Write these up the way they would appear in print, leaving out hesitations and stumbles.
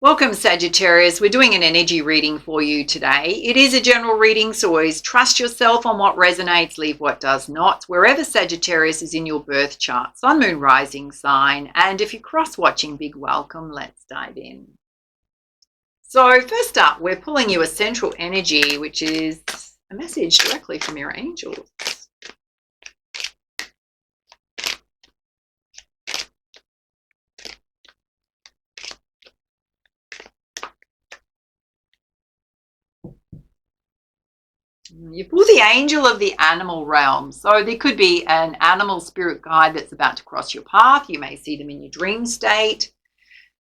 Welcome, Sagittarius. We're doing an energy reading for you today. It is a general reading, so always trust yourself on what resonates, leave what does not. Wherever Sagittarius is in your birth chart, sun, moon, rising sign. And if you're cross-watching, big welcome. Let's dive in. So first up, we're pulling you a central energy, which is a message directly from your angels. You pull the angel of the animal realm. So there could be an animal spirit guide that's about to cross your path. You may see them in your dream state.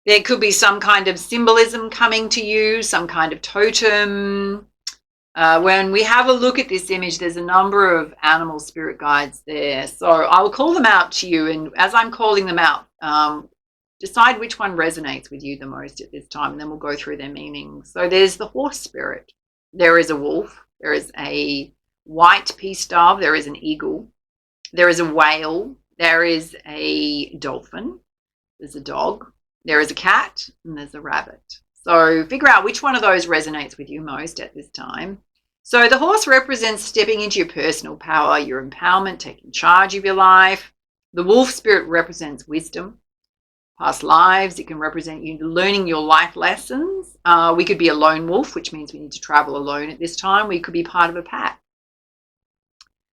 There could be some kind of symbolism coming to you, some kind of totem. When we have a look at this image, there's a number of animal spirit guides there. So I will call them out to you. And as I'm calling them out, decide which one resonates with you the most at this time. And then we'll go through their meanings. So there's the horse spirit. There is a wolf. There is a white peace dove. There is an eagle. There is a whale. There is a dolphin. There's a dog. There is a cat. And there's a rabbit. So figure out which one of those resonates with you most at this time. So the horse represents stepping into your personal power, your empowerment, taking charge of your life. The wolf spirit represents wisdom, past lives. It can represent you learning your life lessons. We could be a lone wolf, which means we need to travel alone at this time. We could be part of a pack.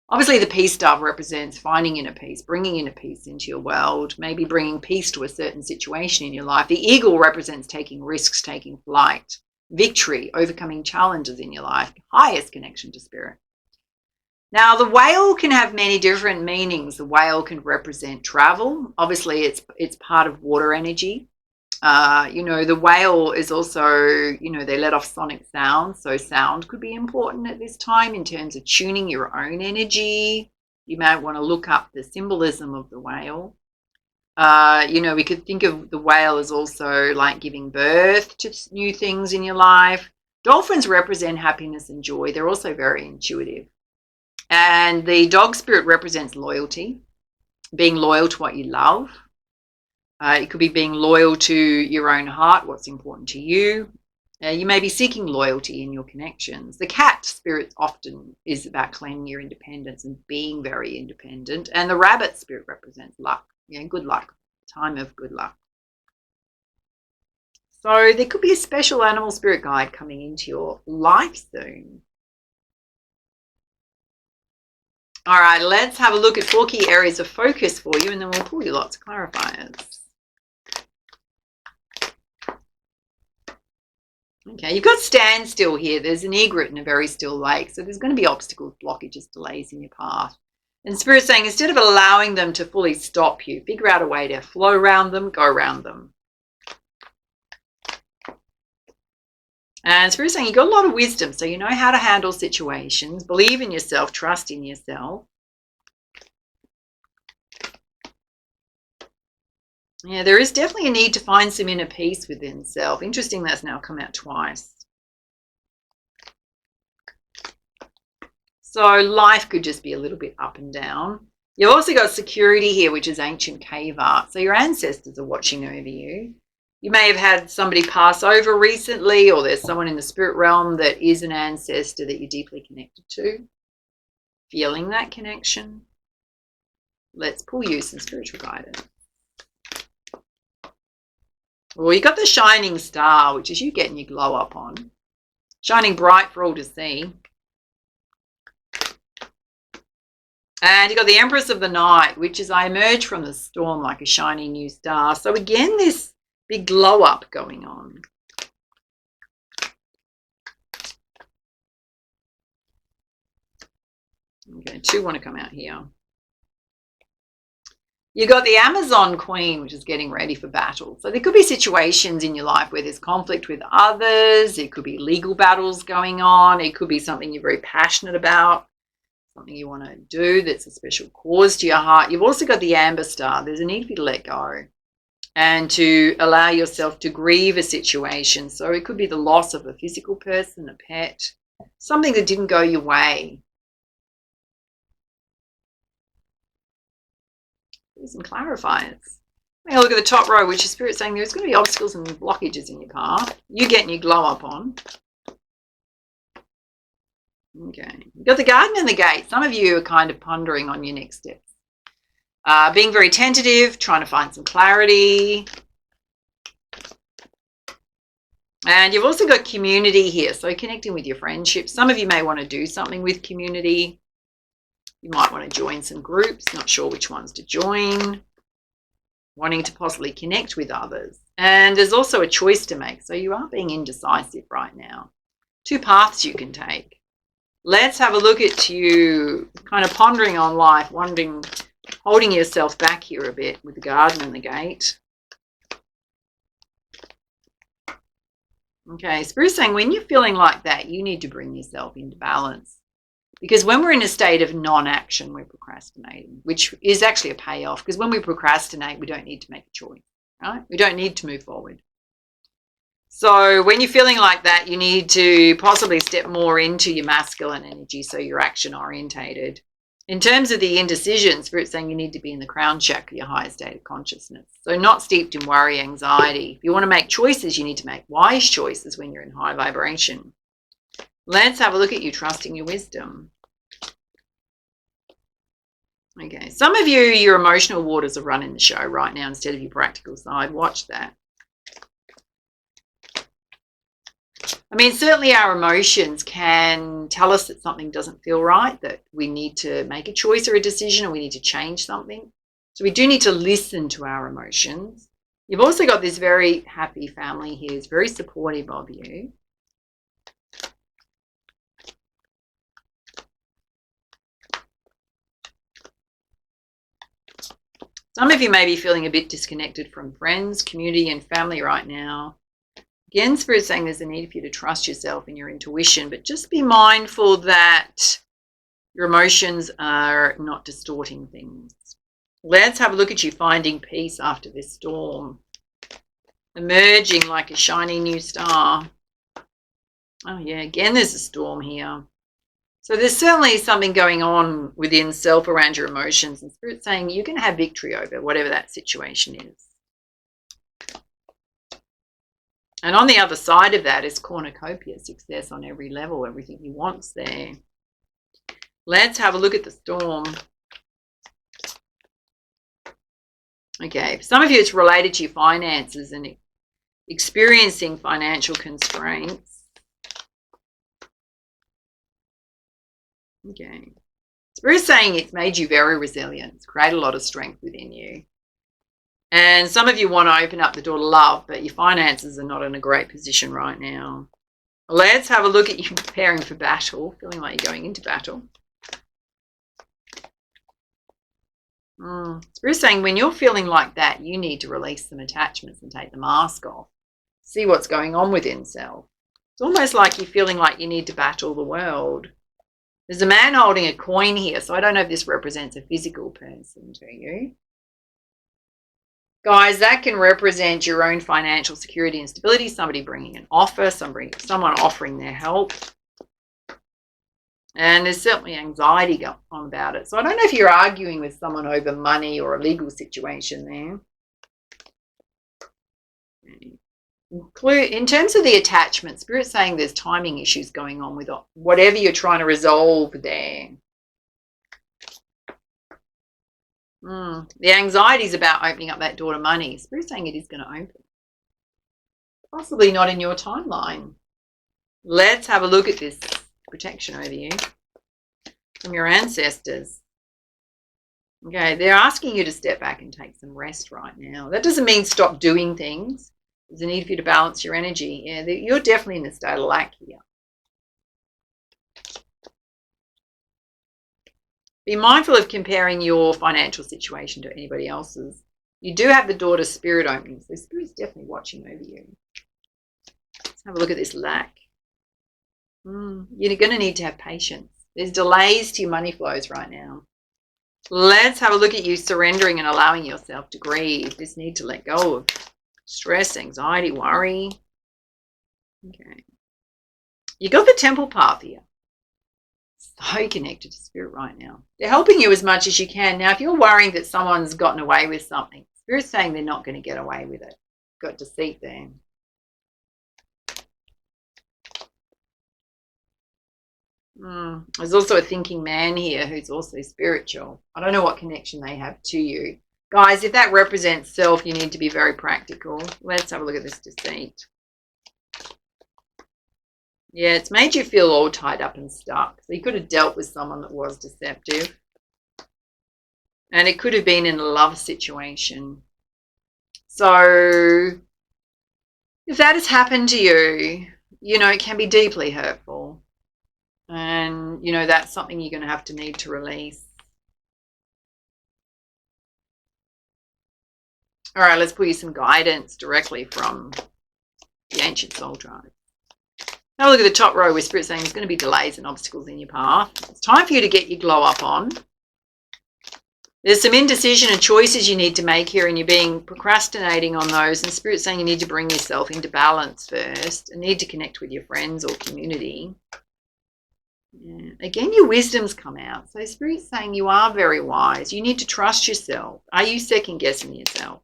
Obviously, the peace dove represents finding inner peace, bringing inner peace into your world, maybe bringing peace to a certain situation in your life. The eagle represents taking risks, taking flight, victory, overcoming challenges in your life, highest connection to spirit. Now, the whale can have many different meanings. The whale can represent travel. Obviously, it's part of water energy. The whale is also, they let off sonic sounds. So sound could be important at this time in terms of tuning your own energy. You might want to look up the symbolism of the whale. We could think of the whale as also like giving birth to new things in your life. Dolphins represent happiness and joy. They're also very intuitive. And the dog spirit represents loyalty, being loyal to what you love. It could be being loyal to your own heart, what's important to you. You may be seeking loyalty in your connections. The cat spirit often is about claiming your independence and being very independent. And the rabbit spirit represents luck, good luck, time of good luck. So there could be a special animal spirit guide coming into your life soon. All right, let's have a look at 4 key areas of focus for you, and then we'll pull you lots of clarifiers. Okay, you've got standstill here. There's an egret in a very still lake, so there's going to be obstacles, blockages, delays in your path. And Spirit's saying instead of allowing them to fully stop you, figure out a way to flow around them, go around them. And Spirit's saying you've got a lot of wisdom, so you know how to handle situations. Believe in yourself, trust in yourself. Yeah, there is definitely a need to find some inner peace within self. Interesting that's now come out twice. So life could just be a little bit up and down. You've also got security here, which is ancient cave art. So your ancestors are watching over you. You may have had somebody pass over recently, or there's someone in the spirit realm that is an ancestor that you're deeply connected to. Feeling that connection. Let's pull you some spiritual guidance. Well, you got the shining star, which is you getting your glow up on. Shining bright for all to see. And you got the Empress of the Night, which is I emerge from the storm like a shining new star. So again, this big glow up going on. Okay, 2 want to come out here. You got the Amazon Queen, which is getting ready for battle. So there could be situations in your life where there's conflict with others. It could be legal battles going on. It could be something you're very passionate about, something you want to do that's a special cause to your heart. You've also got the Amber Star. There's a need for you to let go and to allow yourself to grieve a situation. So it could be the loss of a physical person, a pet, something that didn't go your way. Some clarifiers. Have a look at the top row, which is Spirit saying there's going to be obstacles and blockages in your path. You getting your glow up on. Okay. You've got the Garden and the Gate. Some of you are kind of pondering on your next steps. Being very tentative, trying to find some clarity. And you've also got community here, so connecting with your friendships. Some of you may want to do something with community. You might want to join some groups, not sure which ones to join. Wanting to possibly connect with others. And there's also a choice to make, so you are being indecisive right now. 2 paths you can take. Let's have a look at you kind of pondering on life, wondering, holding yourself back here a bit with the Garden and the Gate. Okay, Spirit's saying when you're feeling like that, you need to bring yourself into balance. Because when we're in a state of non-action, we're procrastinating, which is actually a payoff. Because when we procrastinate, we don't need to make a choice, right? We don't need to move forward. So when you're feeling like that, you need to possibly step more into your masculine energy, so you're action-orientated. In terms of the indecision, Spirit's saying you need to be in the crown chakra, your highest state of consciousness. So not steeped in worry, anxiety. If you want to make choices, you need to make wise choices when you're in high vibration. Let's have a look at you trusting your wisdom. Okay, some of you, your emotional waters are running the show right now instead of your practical side. Watch that. I mean, certainly our emotions can tell us that something doesn't feel right, that we need to make a choice or a decision, or we need to change something. So we do need to listen to our emotions. You've also got this very happy family here who's very supportive of you. Some of you may be feeling a bit disconnected from friends, community, and family right now. Again, Spirit's saying there's a need for you to trust yourself and your intuition, but just be mindful that your emotions are not distorting things. Let's have a look at you finding peace after this storm. Emerging like a shiny new star. Oh yeah, again there's a storm here. So there's certainly something going on within self around your emotions, and Spirit's saying you can have victory over whatever that situation is. And on the other side of that is cornucopia, success on every level, everything you want's there. Let's have a look at the storm. Okay, for some of you it's related to your finances and experiencing financial constraints. Okay. Spirit's saying it's made you very resilient. It's created a lot of strength within you. And some of you want to open up the door to love, but your finances are not in a great position right now. Let's have a look at you preparing for battle, feeling like you're going into battle. Spirit's saying when you're feeling like that, you need to release some attachments and take the mask off. See what's going on within self. It's almost like you're feeling like you need to battle the world. There's a man holding a coin here, so I don't know if this represents a physical person to you. Guys, that can represent your own financial security and stability, somebody bringing an offer, someone offering their help. And there's certainly anxiety going on about it. So I don't know if you're arguing with someone over money or a legal situation there. In terms of the attachment, Spirit's saying there's timing issues going on with whatever you're trying to resolve there. The anxiety is about opening up that door to money. Spirit's saying it is going to open. Possibly not in your timeline. Let's have a look at this protection over you from your ancestors. Okay, they're asking you to step back and take some rest right now. That doesn't mean stop doing things. There's a need for you to balance your energy. Yeah, you're definitely in a state of lack here. Be mindful of comparing your financial situation to anybody else's. You do have the door to spirit opening, so Spirit's definitely watching over you. Let's have a look at this lack. You're going to need to have patience. There's delays to your money flows right now. Let's have a look at you surrendering and allowing yourself to grieve. This need to let go of stress, anxiety, worry. Okay. You got the temple path here. So connected to Spirit right now. They're helping you as much as you can. Now, if you're worrying that someone's gotten away with something, Spirit's saying they're not going to get away with it. Got deceit there. There's also a thinking man here who's also spiritual. I don't know what connection they have to you. Guys, if that represents self, you need to be very practical. Let's have a look at this deceit. Yeah, it's made you feel all tied up and stuck. So you could have dealt with someone that was deceptive. And it could have been in a love situation. So if that has happened to you, you know, it can be deeply hurtful. And, you know, that's something you're going to have to need to release. All right, let's put you some guidance directly from the ancient soul tribe. Now look at the top row where Spirit's saying there's going to be delays and obstacles in your path. It's time for you to get your glow up on. There's some indecision and choices you need to make here, and you're being procrastinating on those. And Spirit's saying you need to bring yourself into balance first and need to connect with your friends or community. Yeah. Again, your wisdom's come out. So Spirit's saying you are very wise. You need to trust yourself. Are you second guessing yourself?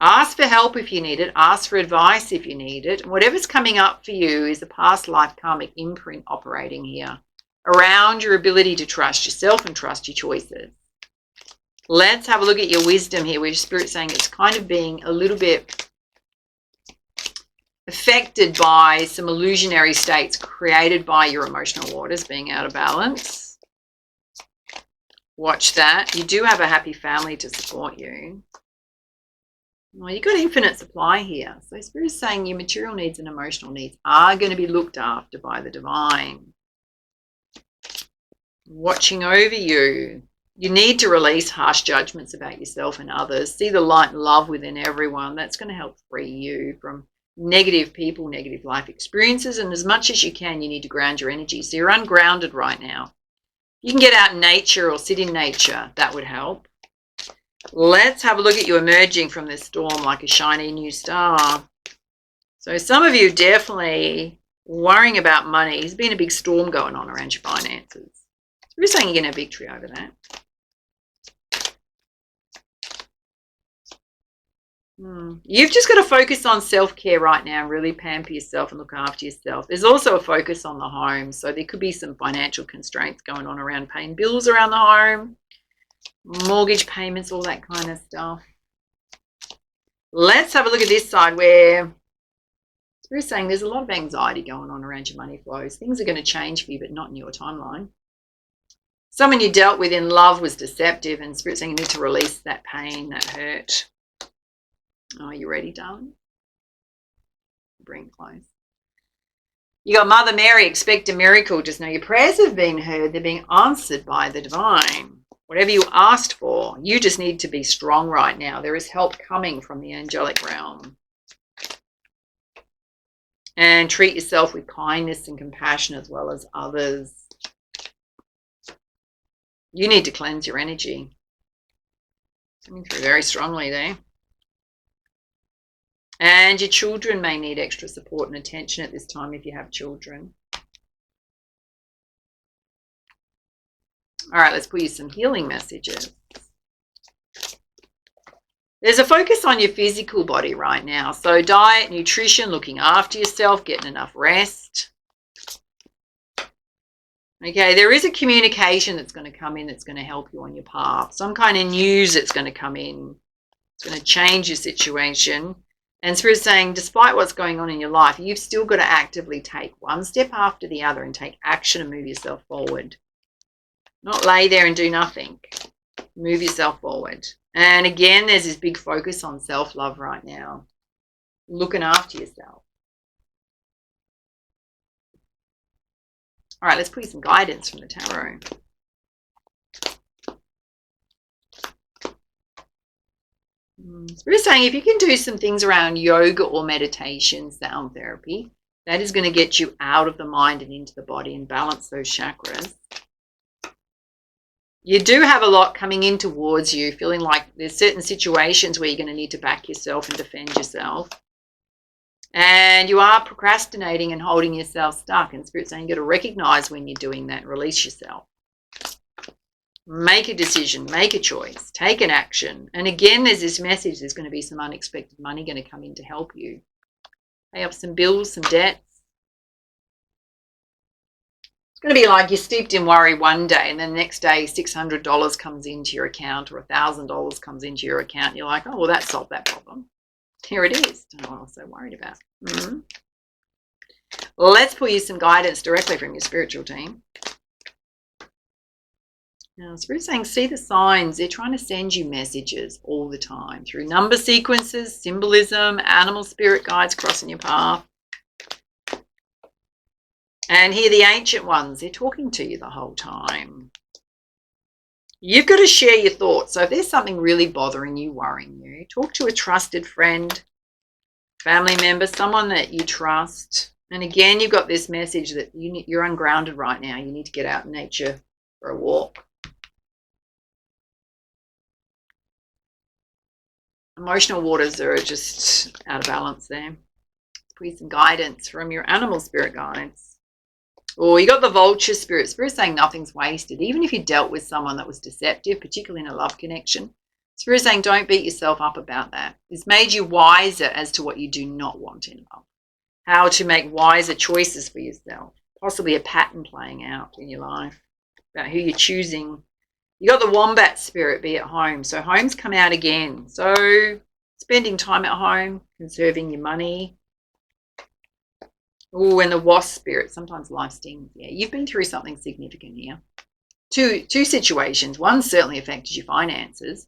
Ask for help if you need it. Ask for advice if you need it. Whatever's coming up for you is a past life karmic imprint operating here around your ability to trust yourself and trust your choices. Let's have a look at your wisdom here, where Spirit's saying it's kind of being a little bit affected by some illusionary states created by your emotional waters being out of balance. Watch that. You do have a happy family to support you. Well, you've got infinite supply here. So Spirit's saying your material needs and emotional needs are going to be looked after by the divine. Watching over you. You need to release harsh judgments about yourself and others. See the light and love within everyone. That's going to help free you from negative people, negative life experiences. And as much as you can, you need to ground your energy. So you're ungrounded right now. You can get out in nature or sit in nature. That would help. Let's have a look at you emerging from this storm like a shiny new star. So some of you definitely worrying about money. There's been a big storm going on around your finances. We're saying you're going to have victory over that. You've just got to focus on self-care right now and really pamper yourself and look after yourself. There's also a focus on the home. So there could be some financial constraints going on around paying bills around the home, mortgage payments, all that kind of stuff. Let's have a look at this side where we're saying there's a lot of anxiety going on around your money flows. Things are going to change for you, but not in your timeline. Someone you dealt with in love was deceptive, and Spirit's saying you need to release that pain, that hurt. Are you ready, darling? Bring close. You got Mother Mary, expect a miracle. Just know your prayers have been heard. They're being answered by the divine. Whatever you asked for, you just need to be strong right now. There is help coming from the angelic realm. And treat yourself with kindness and compassion as well as others. You need to cleanse your energy. Coming through very strongly there. And your children may need extra support and attention at this time if you have children. All right, let's put you some healing messages. There's a focus on your physical body right now. So diet, nutrition, looking after yourself, getting enough rest. Okay, there is a communication that's going to come in that's going to help you on your path. Some kind of news that's going to come in. It's going to change your situation. And Spirit's saying, despite what's going on in your life, you've still got to actively take one step after the other and take action and move yourself forward. Not lay there and do nothing. Move yourself forward. And again, there's this big focus on self-love right now. Looking after yourself. All right, let's put you some guidance from the tarot. Spirit's saying if you can do some things around yoga or meditation, sound therapy, that is going to get you out of the mind and into the body and balance those chakras. You do have a lot coming in towards you, feeling like there's certain situations where you're going to need to back yourself and defend yourself. And you are procrastinating and holding yourself stuck. And Spirit's saying you've got to recognize when you're doing that and release yourself. Make a decision, make a choice, take an action. And again, there's this message, there's going to be some unexpected money going to come in to help you. Pay up some bills, some debts. It's going to be like you're steeped in worry one day and then the next day $600 comes into your account or $1,000 comes into your account. You're like, oh, well, that solved that problem. Here it is. Don't know what I was so worried about. Let's pull you some guidance directly from your spiritual team. Now, Spirit's saying, see the signs. They're trying to send you messages all the time through number sequences, symbolism, animal spirit guides crossing your path. And here the ancient ones, they're talking to you the whole time. You've got to share your thoughts. So if there's something really bothering you, worrying you, talk to a trusted friend, family member, someone that you trust. And again, you've got this message that you're ungrounded right now. You need to get out in nature for a walk. Emotional waters are just out of balance there. Please some guidance from your animal spirit guides. Or you got the vulture spirit. Spirit saying nothing's wasted. Even if you dealt with someone that was deceptive, particularly in a love connection, Spirit saying don't beat yourself up about that. It's made you wiser as to what you do not want in love. How to make wiser choices for yourself. Possibly a pattern playing out in your life about who you're choosing. You got the wombat spirit, be at home. So home's come out again. So spending time at home, conserving your money. Oh, and the wasp spirit, sometimes life stings. Yeah, you've been through something significant here. Two situations. One certainly affected your finances.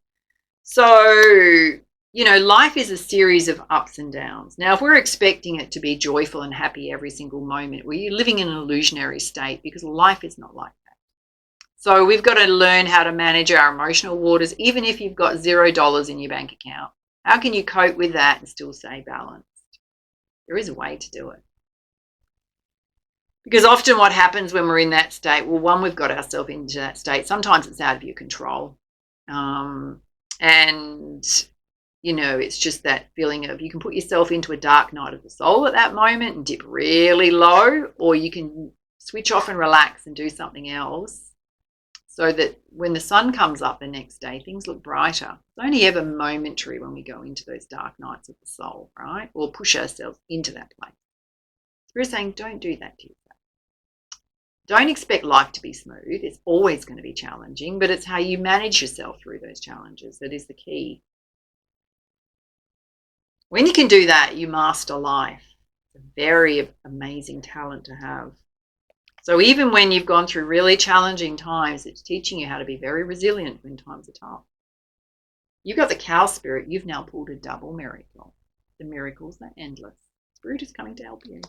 So, life is a series of ups and downs. Now, if we're expecting it to be joyful and happy every single moment, we're living in an illusionary state because life is not like that. So we've got to learn how to manage our emotional waters, even if you've got $0 in your bank account. How can you cope with that and still stay balanced? There is a way to do it. Because often what happens when we're in that state, well, one, we've got ourselves into that state. Sometimes it's out of your control. It's just that feeling of you can put yourself into a dark night of the soul at that moment and dip really low, or you can switch off and relax and do something else so that when the sun comes up the next day, things look brighter. It's only ever momentary when we go into those dark nights of the soul, right? Or push ourselves into that place. We're saying don't do that to yourself. Don't expect life to be smooth. It's always going to be challenging, but it's how you manage yourself through those challenges that is the key. When you can do that, you master life. It's a very amazing talent to have. So even when you've gone through really challenging times, it's teaching you how to be very resilient when times are tough. You've got the cow spirit. You've now pulled a double miracle. The miracles are endless. Spirit is coming to help you.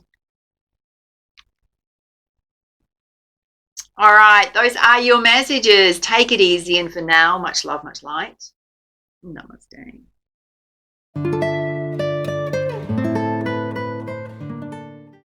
All right, those are your messages. Take it easy, and for now, much love, much light. Namaste.